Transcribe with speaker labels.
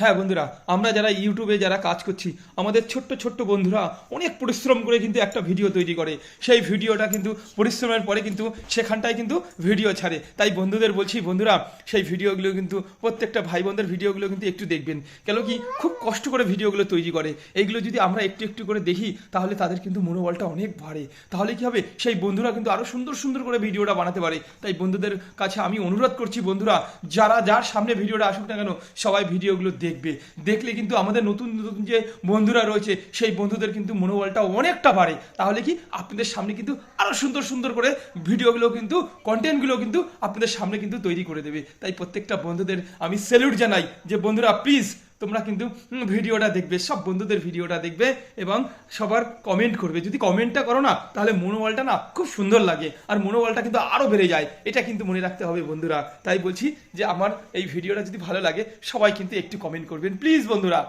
Speaker 1: হ্যাঁ বন্ধুরা, আমরা যারা ইউটিউবে যারা কাজ করছি, আমাদের ছোট্ট ছোট্ট বন্ধুরা অনেক পরিশ্রম করে কিন্তু একটা ভিডিও তৈরি করে। সেই ভিডিওটা কিন্তু পরিশ্রমের পরে কিন্তু সেখানটায় কিন্তু ভিডিও ছাড়ে। তাই বন্ধুদের বলছি, বন্ধুরা সেই ভিডিওগুলো কিন্তু প্রত্যেকটা ভাই বোনদের ভিডিওগুলো কিন্তু একটু দেখবেন। কেন কি খুব কষ্ট করে ভিডিওগুলো তৈরি করে। এইগুলো যদি আমরা একটু একটু করে দেখি তাহলে তাদের কিন্তু মনোবলটা অনেক বাড়ে। তাহলে কি হবে, সেই বন্ধুরা কিন্তু আরো সুন্দর সুন্দর করে ভিডিওটা বানাতে পারে। তাই বন্ধুদের কাছে আমি অনুরোধ করছি, বন্ধুরা যারা যার সামনে ভিডিওটা আসুক না কেন, সবাই ভিডিওগুলো দেখবে। দেখলে কিন্তু আমাদের নতুন নতুন যে বন্ধুরা রয়েছে সেই বন্ধুদের কিন্তু মনোবলটা অনেকটা বাড়ে। তাহলে কি আপনাদের সামনে কিন্তু আরো সুন্দর সুন্দর করে ভিডিওগুলো কিন্তু কন্টেন্টগুলো কিন্তু আপনাদের সামনে কিন্তু তৈরি করে দেবে। তাই প্রত্যেকটা বন্ধুদের আমি স্যালুট জানাই যে বন্ধুরা প্লিজ তোমরা কিন্তু ভিডিওটা দেখবে, সব বন্ধুদের ভিডিওটা দেখবে এবং সবার কমেন্ট করবে। যদি কমেন্টটা করো না তাহলে মনোবলটা না খুব সুন্দর লাগে, আর মনোবলটা কিন্তু আরো বেড়ে যায়। এটা কিন্তু মনে রাখতে হবে বন্ধুরা। তাই বলছি যে আমার এই ভিডিওটা যদি ভালো লাগে সবাই কিন্তু একটু কমেন্ট করবেন প্লিজ বন্ধুরা।